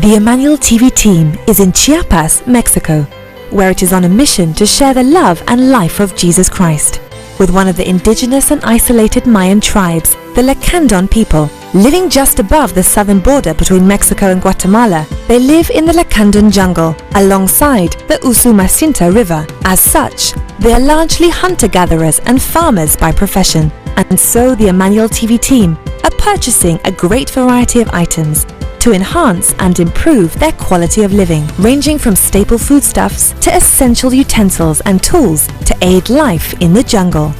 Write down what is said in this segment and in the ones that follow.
The Emmanuel TV team is in Chiapas, Mexico, where it is on a mission to share the love and life of Jesus Christ with one of the indigenous and isolated Mayan tribes, the Lacandon people. Living just above the southern border between Mexico and Guatemala, they live in the Lacandon jungle alongside the Usumacinta River. As such, they are largely hunter-gatherers and farmers by profession, and so the Emmanuel TV team are purchasing a great variety of items to enhance and improve their quality of living, ranging from staple foodstuffs to essential utensils and tools to aid life in the jungle.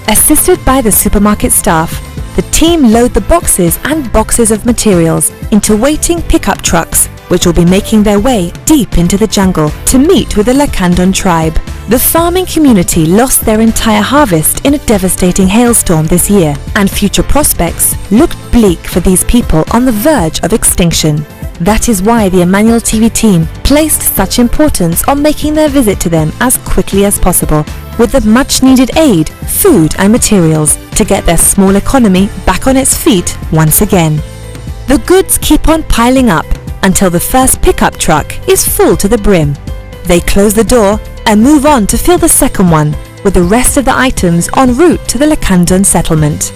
Assisted by the supermarket staff, the team load the boxes and boxes of materials into waiting pickup trucks, which will be making their way deep into the jungle to meet with the Lacandon tribe. The farming community lost their entire harvest in a devastating hailstorm this year, and future prospects looked bleak for these people on the verge of extinction. That is why the Emmanuel TV team placed such importance on making their visit to them as quickly as possible, with the much-needed aid, food and materials to get their small economy back on its feet once again. The goods keep on piling up until the first pickup truck is full to the brim. They close the door and move on to fill the second one with the rest of the items en route to the Lacandon settlement.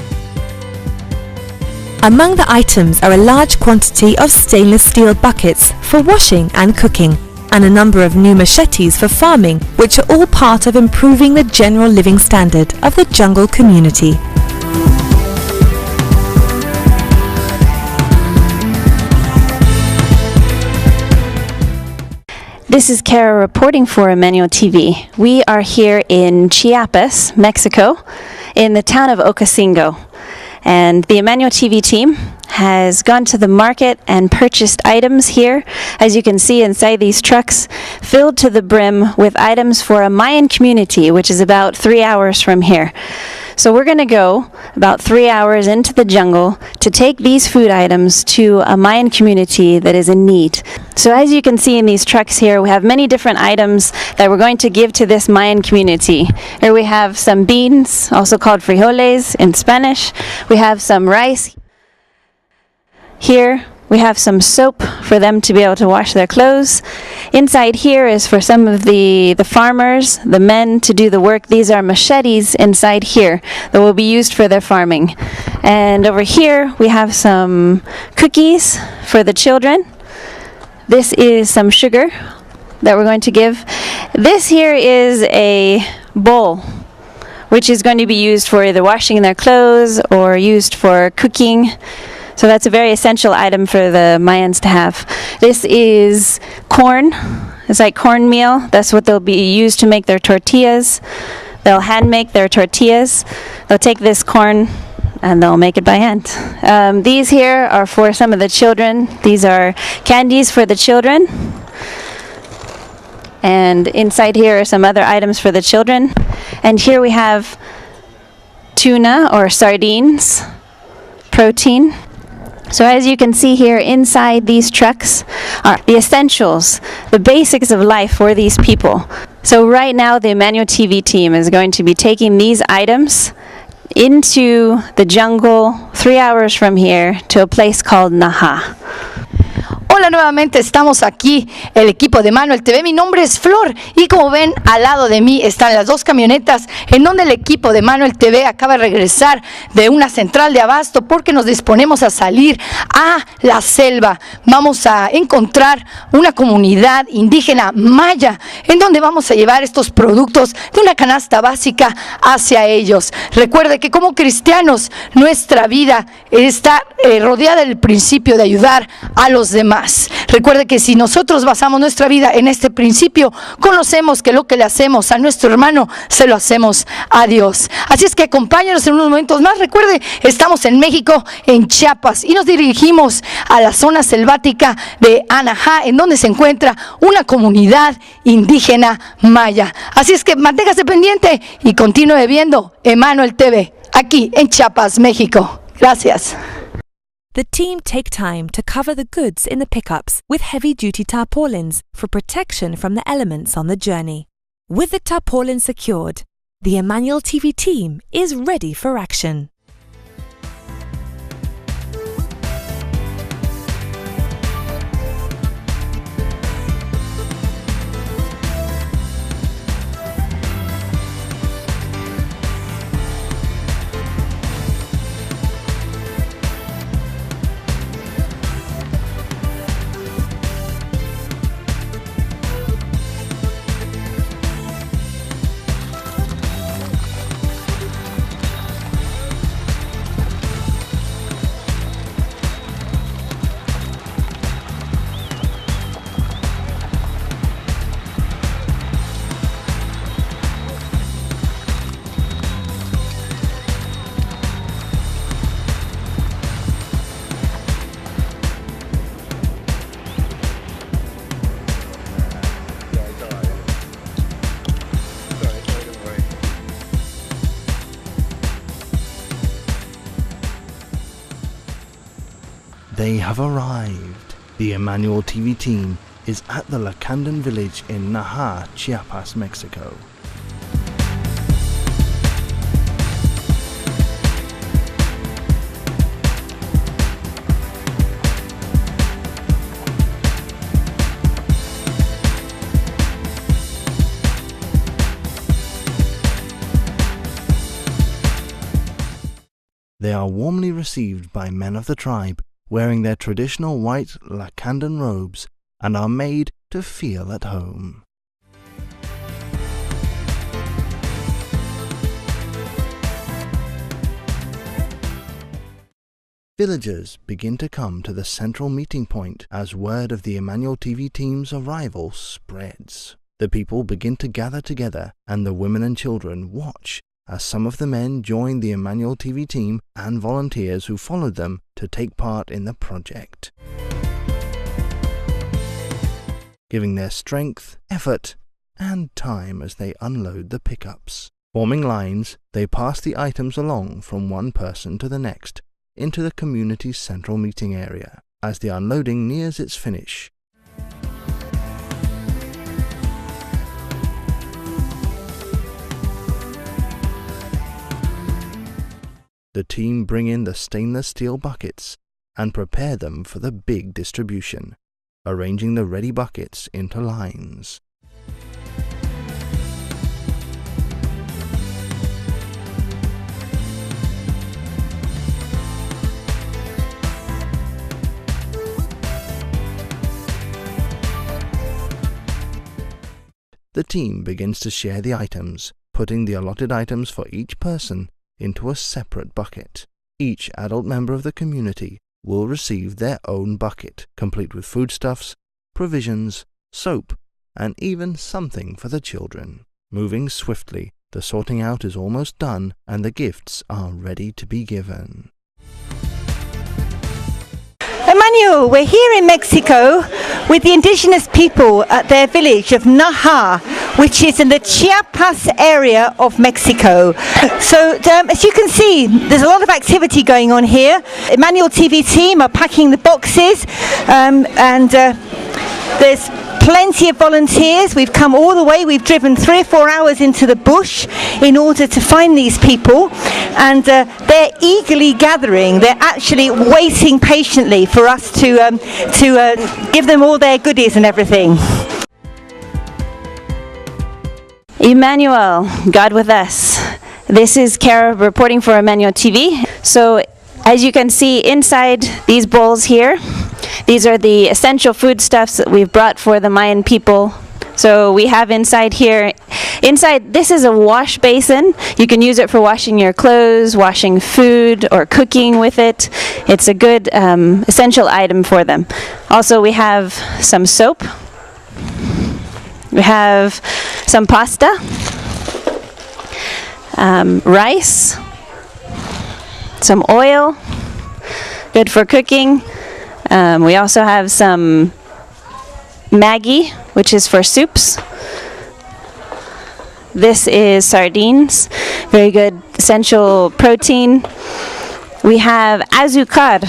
Among the items are a large quantity of stainless steel buckets for washing and cooking, and a number of new machetes for farming, which are all part of improving the general living standard of the jungle community. This is Kara reporting for Emmanuel TV. We are here in Chiapas, Mexico, in the town of Ocosingo. And the Emmanuel TV team has gone to the market and purchased items here, as you can see inside these trucks, filled to the brim with items for a Mayan community, which is about 3 hours from here. So we're going to go about 3 hours into the jungle to take these food items to a Mayan community that is in need. So as you can see in these trucks here, we have many different items that we're going to give to this Mayan community. Here we have some beans, also called frijoles in Spanish. We have some rice. Here we have some soap for them to be able to wash their clothes. Inside here is for some of the farmers, the men, to do the work. These are machetes inside here that will be used for their farming. And over here we have some cookies for the children. This is some sugar that we're going to give. This here is a bowl, which is going to be used for either washing their clothes or used for cooking. So that's a very essential item for the Mayans to have. This is corn. It's like cornmeal. That's what they'll be used to make their tortillas. They'll hand make their tortillas. They'll take this corn and they'll make it by hand. These here are for some of the children. These are candies for the children. And inside here are some other items for the children. And here we have tuna or sardines, protein. So as you can see here, inside these trucks are the essentials, the basics of life for these people. So right now the Emmanuel TV team is going to be taking these items into the jungle 3 hours from here to a place called Naha. Hola, nuevamente estamos aquí, el equipo de Emmanuel TV. Mi nombre es Flor y como ven, al lado de mí están las dos camionetas en donde el equipo de Emmanuel TV acaba de regresar de una central de abasto porque nos disponemos a salir a la selva. Vamos a encontrar una comunidad indígena maya en donde vamos a llevar estos productos de una canasta básica hacia ellos. Recuerde que como cristianos nuestra vida está rodeada del principio de ayudar a los demás. Recuerde que si nosotros basamos nuestra vida en este principio, conocemos que lo que le hacemos a nuestro hermano, se lo hacemos a Dios. Así es que acompáñanos en unos momentos más. Recuerde, estamos en México, en Chiapas, y nos dirigimos a la zona selvática de Anahá, en donde se encuentra una comunidad indígena maya. Así es que manténgase pendiente y continúe viendo Emmanuel TV, aquí en Chiapas, México. Gracias. The team take time to cover the goods in the pickups with heavy-duty tarpaulins for protection from the elements on the journey. With the tarpaulin secured, The Emmanuel TV team is ready for action. They have arrived. The Emmanuel TV team is at the Lacandan village in Naha, Chiapas, Mexico. They are warmly received by men of the tribe, wearing their traditional white Lacandan robes, and are made to feel at home. Villagers begin to come to the central meeting point as word of the Emmanuel TV team's arrival spreads. The people begin to gather together, and the women and children watch as some of the men join the Emmanuel TV team and volunteers who followed them to take part in the project. Giving their strength, effort, and time as they unload the pickups. Forming lines, they pass the items along from one person to the next into the community's central meeting area as the unloading nears its finish. The team bring in the stainless steel buckets and prepare them for the big distribution, arranging the ready buckets into lines. The team begins to share the items, putting the allotted items for each person into a separate bucket. Each adult member of the community will receive their own bucket, complete with foodstuffs, provisions, soap, and even something for the children. Moving swiftly, the sorting out is almost done and the gifts are ready to be given. Emmanuel, we're here in Mexico with the indigenous people at their village of Naha, which is in the Chiapas area of Mexico. So as you can see, there's a lot of activity going on here. Emmanuel TV team are packing the boxes, and there's plenty of volunteers. We've come all the way. We've driven 3 or 4 hours into the bush in order to find these people, and they're eagerly gathering. They're actually waiting patiently for us to give them all their goodies and everything. Emmanuel, God with us. This is Kara reporting for Emmanuel TV. So as you can see inside these bowls here, these are the essential foodstuffs that we've brought for the Mayan people. So we have inside here, this is a wash basin. You can use it for washing your clothes, washing food, or cooking with it. It's a good essential item for them. Also, we have some soap. We have some pasta, rice, some oil, good for cooking. We also have some Maggi, which is for soups. This is sardines, very good essential protein. We have azúcar,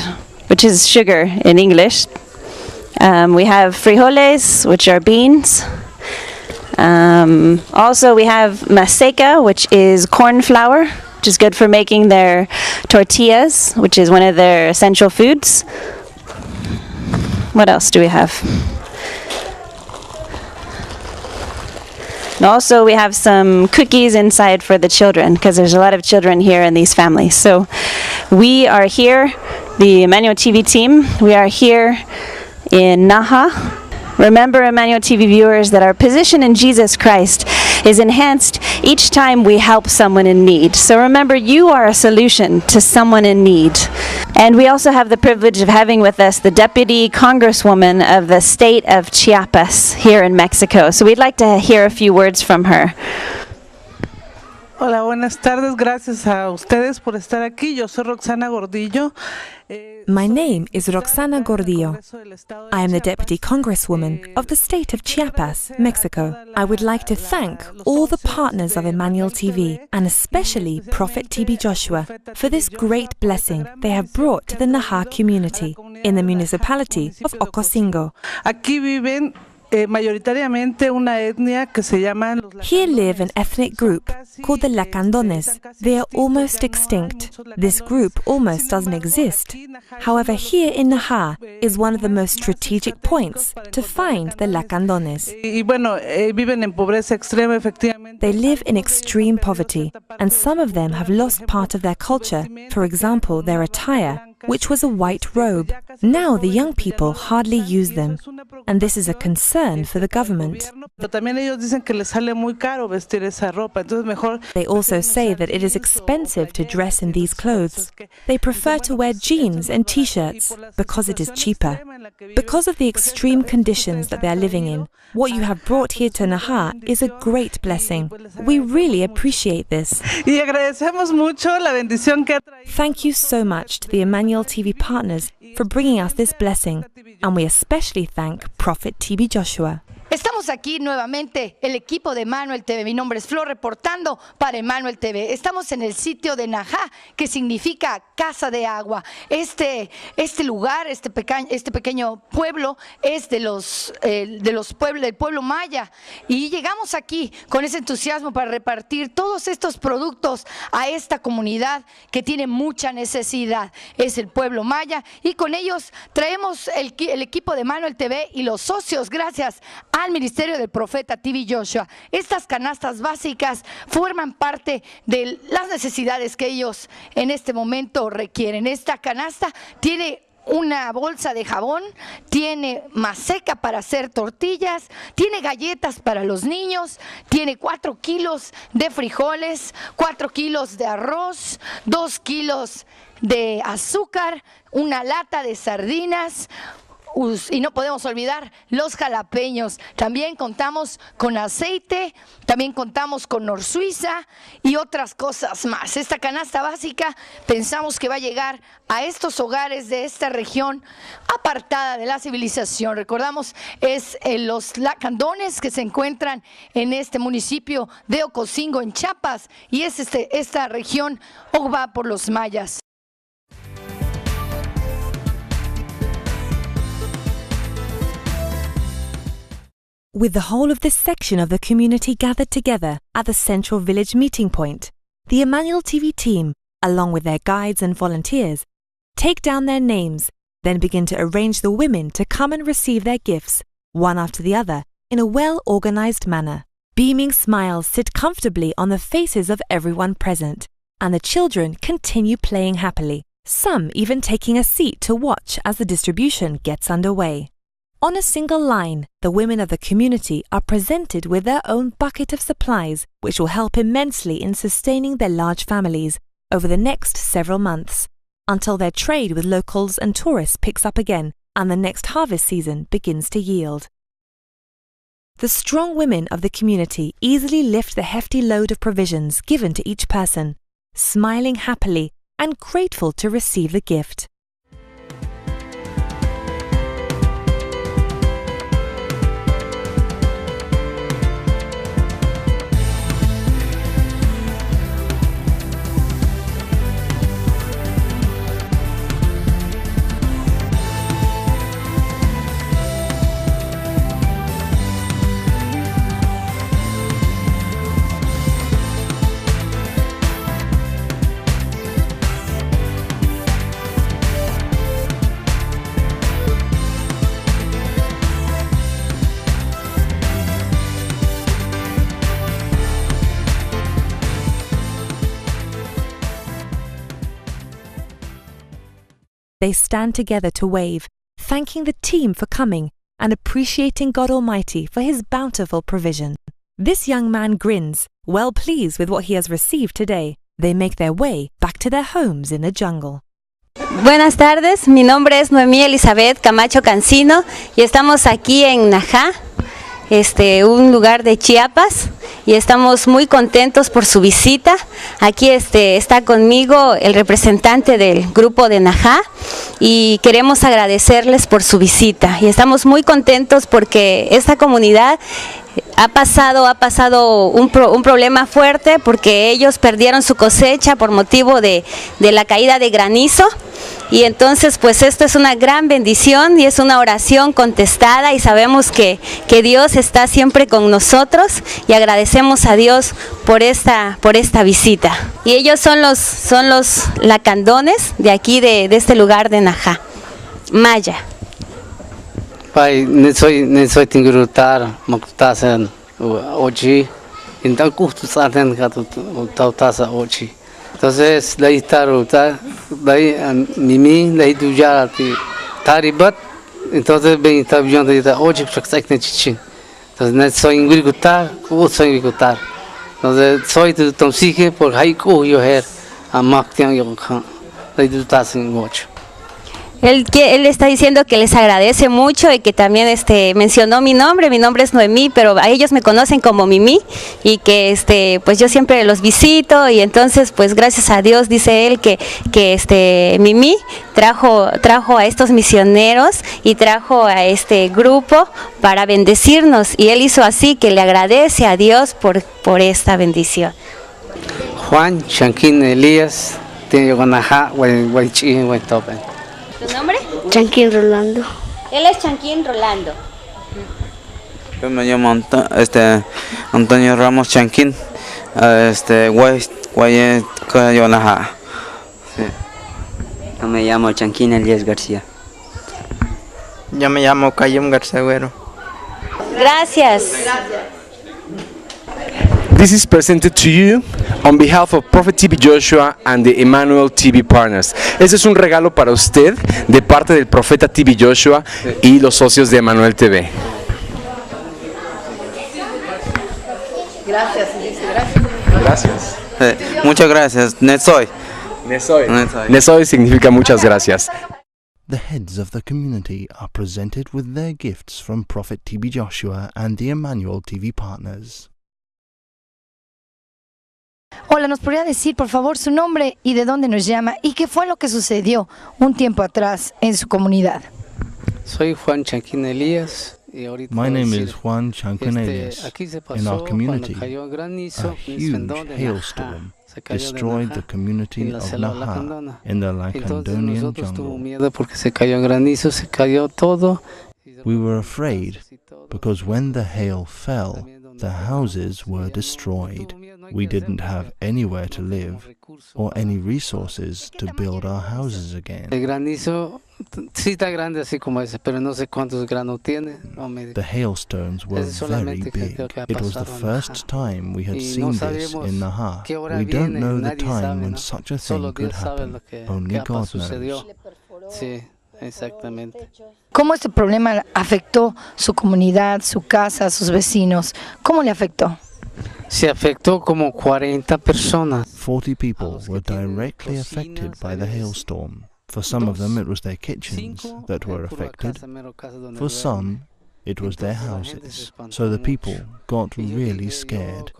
which is sugar in English. We have frijoles, which are beans. Also, we have maseca, which is corn flour, which is good for making their tortillas, which is one of their essential foods. What else do we have? And also, we have some cookies inside for the children, because there's a lot of children here in these families. So we are here, the Emmanuel TV team, we are here in Naha. Remember, Emmanuel TV viewers, that our position in Jesus Christ is enhanced each time we help someone in need. So remember, you are a solution to someone in need. And we also have the privilege of having with us the Deputy Congresswoman of the state of Chiapas here in Mexico. So we'd like to hear a few words from her. Hola, buenas tardes. Gracias a ustedes por estar aquí. Yo soy Roxana Gordillo. My name is Roxana Gordillo. I am the Deputy Congresswoman of the state of Chiapas, Mexico. I would like to thank all the partners of Emmanuel TV, and especially Prophet TB Joshua, for this great blessing they have brought to the Naha community in the municipality of Ocosingo. Aquí viven mayoritariamente una etnia que se llaman los Here live an ethnic group called the Lacandones. They are almost extinct. This group almost doesn't exist. However, here in Naha is one of the most strategic points to find the Lacandones. y bueno, viven en pobreza extrema, efectivamente. They live in extreme poverty, and some of them have lost part of their culture, for example, their attire, which was a white robe. Now the young people hardly use them, and this is a concern for the government. Pero también ellos dicen que les sale muy caro vestir esa ropa, entonces mejor. They also say that it is expensive to dress in these clothes. They prefer to wear jeans and t-shirts because it is cheaper. Because of the extreme conditions that they are living in, what you have brought here to Naha is a great blessing. We really appreciate this. Y agradecemos mucho la bendición que ha traído. Thank you so much to the Emmanuel TV partners for bringing us this blessing, and we especially thank Prophet TB Joshua. Estamos aquí nuevamente, el equipo de Emmanuel TV. Mi nombre es Flor, reportando para Emmanuel TV. Estamos en el sitio de Naha, que significa casa de agua. Este lugar, este pequeño pueblo es del pueblo maya. Y llegamos aquí con ese entusiasmo para repartir todos estos productos a esta comunidad que tiene mucha necesidad. Es el pueblo maya, y con ellos traemos el equipo de Emmanuel TV y los socios, gracias al ministerio del profeta TB Joshua. Estas canastas básicas forman parte de las necesidades que ellos en este momento requieren. Esta canasta tiene una bolsa de jabón, tiene maseca para hacer tortillas, tiene galletas para los niños, tiene 4 kilos de frijoles, 4 kilos de arroz, 2 kilos de azúcar, una lata de sardinas, y no podemos olvidar los jalapeños. También contamos con aceite, también contamos con nor suiza y otras cosas más. Esta canasta básica pensamos que va a llegar a estos hogares de esta región apartada de la civilización. Recordamos, es los Lacandones, que se encuentran en este municipio de Ocosingo, en Chiapas, y es esta región ocupada por los mayas. With the whole of this section of the community gathered together at the central village meeting point, the Emmanuel TV team, along with their guides and volunteers, take down their names, then begin to arrange the women to come and receive their gifts, one after the other, in a well-organized manner. Beaming smiles sit comfortably on the faces of everyone present, and the children continue playing happily, some even taking a seat to watch as the distribution gets underway. On a single line, the women of the community are presented with their own bucket of supplies, which will help immensely in sustaining their large families over the next several months, until their trade with locals and tourists picks up again and the next harvest season begins to yield. The strong women of the community easily lift the hefty load of provisions given to each person, smiling happily and grateful to receive the gift. They stand together to wave, thanking the team for coming and appreciating God Almighty for His bountiful provision. This young man grins, well pleased with what he has received today. They make their way back to their homes in the jungle. Buenas tardes, mi nombre es Noemí Elizabeth Camacho Cancino y estamos aquí en Najá, un lugar de Chiapas, y estamos muy contentos por su visita. Aquí está conmigo el representante del grupo de Najá y queremos agradecerles por su visita y estamos muy contentos porque esta comunidad ha pasado un problema fuerte porque ellos perdieron su cosecha por motivo de la caída de granizo. Y entonces pues esto es una gran bendición y es una oración contestada y sabemos que Dios está siempre con nosotros y agradecemos a Dios por esta visita. Y ellos son los lacandones de aquí de este lugar de Najá, Maya. Pai, soy tingurutar, makutasan, ochi, então custo saten katu tautasa ochi. Entonces, daí taruta, daí mimi, daí dujarati, taribat, entonces bem tabion daí ta ochi praktek ne chichin. Entonces, net soy ingurigutar, soy ingurigutar. Entonces, soy tu tomsique por haiku yo her, amaktian yo kan, daí du tasin ocho. Él está diciendo que les agradece mucho y que también mencionó mi nombre es Noemí, pero a ellos me conocen como Mimi y que pues yo siempre los visito y entonces pues gracias a Dios dice él que Mimi trajo a estos misioneros y trajo a este grupo para bendecirnos y él hizo así que le agradece a Dios por esta bendición. Juan Chanquín Elías, tiene Guanajá, Guaychi, Guaytopen. ¿Tu nombre? Chanquín Rolando. Él es Chanquín Rolando. Yo me llamo Antonio Ramos Chanquín, Guayanaja. Yo me llamo Chanquín Elías García. Yo me llamo Cayum García Güero. Gracias. This is presented to you on behalf of Prophet TB Joshua and the Emmanuel TV Partners. Este es un regalo para usted de parte del Profeta TB Joshua y los socios de Emmanuel TV. Gracias. Gracias. Muchas gracias. Netsoy. Nesoy significa muchas gracias. The heads of the community are presented with their gifts from Prophet TB Joshua and the Emmanuel TV Partners. Hola, ¿nos podría decir por favor su nombre y de dónde nos llama y qué fue lo que sucedió un tiempo atrás en su comunidad? Soy Juan Chanquín Elías. My name is Juan Chanquín Elias. In our community, a huge hailstorm destroyed the community of Naha in the Lacandonian jungle. We were afraid because when the hail fell, the houses were destroyed. We didn't have anywhere to live or any resources to build our houses again. The hailstones were very big. It was the first time we had seen this in Naha. We don't know the time when such a thing could happen. Only God knows. Exactamente. ¿Cómo este problema afectó su comunidad, su casa, sus vecinos? ¿Cómo le afectó? Se afectó como 40 personas. 40 people were directly affected by the hailstorm. For some of them it was their kitchens that were affected. For some it was their houses. So the people got really scared.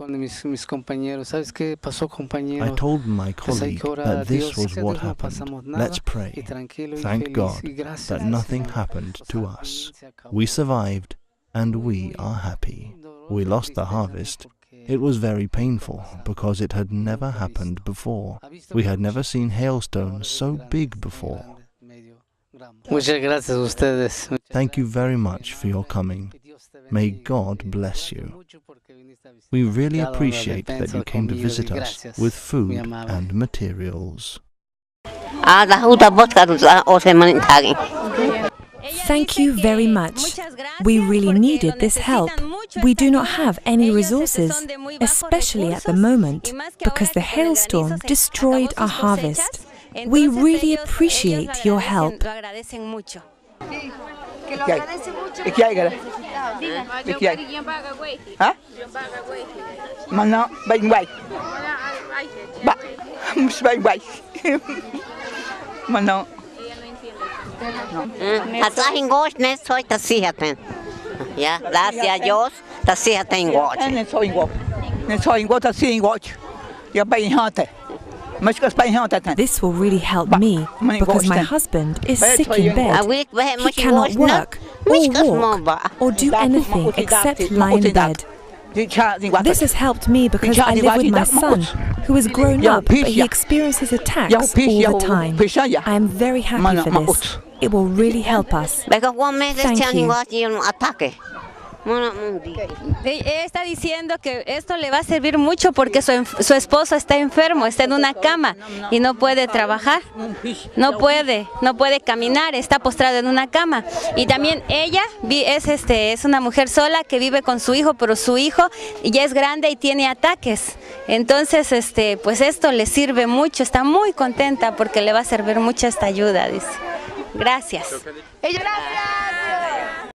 I told my colleague that this was what happened. Let's pray. Thank God that nothing happened to us. We survived and we are happy. We lost the harvest. It was very painful because it had never happened before. We had never seen hailstones so big before. Thank you very much for your coming. May God bless you. We really appreciate that you came to visit us with food and materials. Thank you very much. We really needed this help. We do not have any resources, especially at the moment, because the hailstorm destroyed our harvest. We really appreciate your help. Lo agradecen mucho. Que lo agradece mucho. ¿Ah? Mana, baik baik. Baik baik. Mana. Atrás en gosh, ne soy tasíhaten. Ya, gracias a Dios, tasíhaten gosh. Ne soy gosh, tasí gosh. Ya baik hate. This will really help me because my husband is sick in bed. He cannot work or walk or do anything except lie in bed. This has helped me because I live with my son, who is grown up, but he experiences attacks all the time. I am very happy for this. It will really help us. Thank you. Ella está diciendo que esto le va a servir mucho porque su esposo está enfermo, está en una cama y no puede trabajar, no puede caminar, está postrado en una cama. Y también ella es una mujer sola que vive con su hijo, pero su hijo ya es grande y tiene ataques. Entonces, pues esto le sirve mucho, está muy contenta porque le va a servir mucho esta ayuda, dice. Gracias. Gracias.